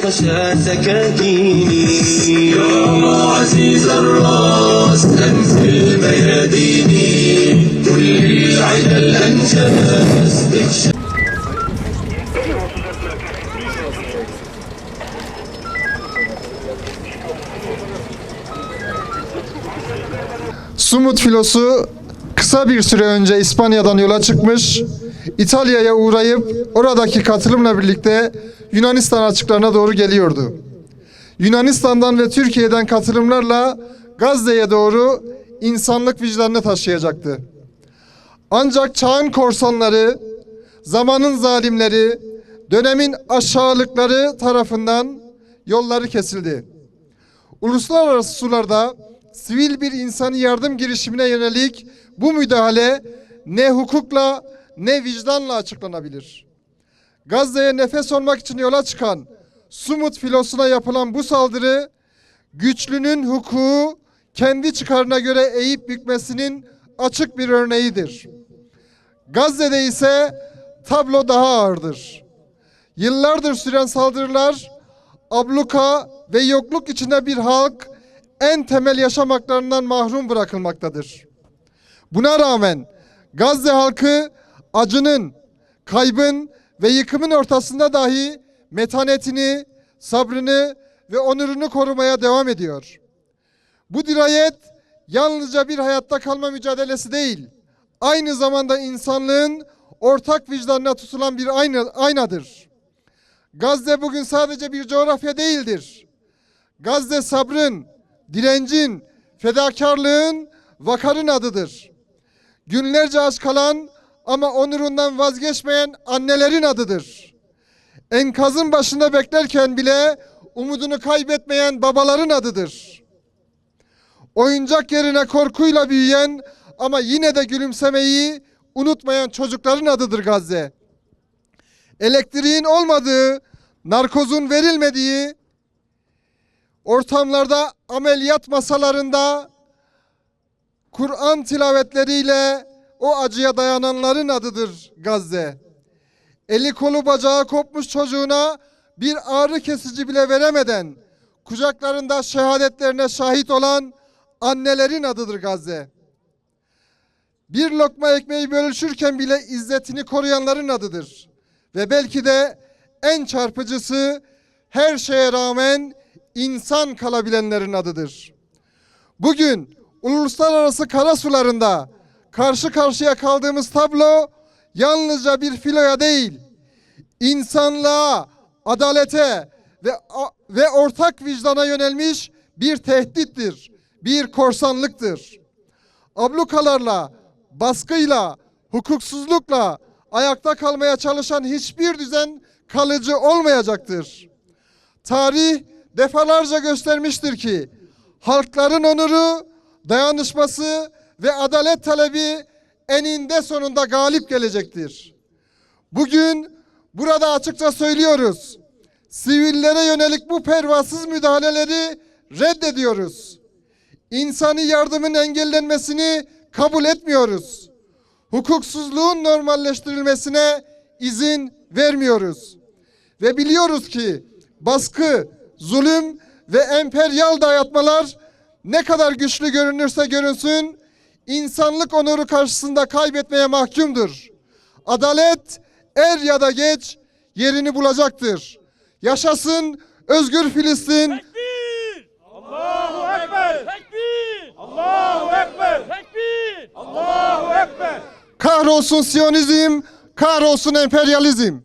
عطش سكاكيني يوم عزيز الراس أنزل الميادين كل عدا الأنجاز. Sumut filosu kısa bir süre önce İspanya'dan yola çıkmış, İtalya'ya uğrayıp oradaki katılımla birlikte Yunanistan açıklarına doğru geliyordu. Yunanistan'dan ve Türkiye'den katılımlarla Gazze'ye doğru insanlık vicdanını taşıyacaktı. Ancak çağın korsanları, zamanın zalimleri, dönemin aşağılıkları tarafından yolları kesildi. Uluslararası sularda sivil bir insani yardım girişimine yönelik bu müdahale ne hukukla ne vicdanla açıklanabilir. Gazze'ye nefes olmak için yola çıkan Sumut filosuna yapılan bu saldırı, güçlünün hukuku kendi çıkarına göre eğip bükmesinin açık bir örneğidir. Gazze'de ise tablo daha ağırdır. Yıllardır süren saldırılar, abluka ve yokluk içinde bir halk en temel yaşam haklarından mahrum bırakılmaktadır. Buna rağmen Gazze halkı acının, kaybın ve yıkımın ortasında dahi metanetini, sabrını ve onurunu korumaya devam ediyor. Bu dirayet yalnızca bir hayatta kalma mücadelesi değil, aynı zamanda insanlığın ortak vicdanına tutulan bir aynadır. Gazze bugün sadece bir coğrafya değildir. Gazze sabrın, direncin, fedakarlığın, vakarın adıdır. Günlerce aç kalan ama onurundan vazgeçmeyen annelerin adıdır. Enkazın başında beklerken bile umudunu kaybetmeyen babaların adıdır. Oyuncak yerine korkuyla büyüyen ama yine de gülümsemeyi unutmayan çocukların adıdır Gazze. Elektriğin olmadığı, narkozun verilmediği ortamlarda, ameliyat masalarında Kur'an tilavetleriyle o acıya dayananların adıdır Gazze. Eli kolu bacağı kopmuş çocuğuna bir ağrı kesici bile veremeden kucaklarında şehadetlerine şahit olan annelerin adıdır Gazze. Bir lokma ekmeği bölüşürken bile izzetini koruyanların adıdır. Ve belki de en çarpıcısı her şeye rağmen insan kalabilenlerin adıdır. Bugün uluslararası karasularında karşı karşıya kaldığımız tablo yalnızca bir filoya değil, insanlığa, adalete ve ortak vicdana yönelmiş bir tehdittir, bir korsanlıktır. Ablukalarla, baskıyla, hukuksuzlukla ayakta kalmaya çalışan hiçbir düzen kalıcı olmayacaktır. Tarih defalarca göstermiştir ki halkların onuru, dayanışması ve adalet talebi eninde sonunda galip gelecektir. Bugün burada açıkça söylüyoruz. Sivillere yönelik bu pervasız müdahaleleri reddediyoruz. İnsani yardımın engellenmesini kabul etmiyoruz. Hukuksuzluğun normalleştirilmesine izin vermiyoruz. Ve biliyoruz ki baskı, zulüm ve emperyal dayatmalar ne kadar güçlü görünürse görünsün, insanlık onuru karşısında kaybetmeye mahkumdur. Adalet er ya da geç yerini bulacaktır. Yaşasın özgür Filistin. Tekbir! Allahu Ekber! Tekbir! Allahu Ekber! Tekbir! Allahu Ekber! Kahrolsun Siyonizm, kahrolsun emperyalizm.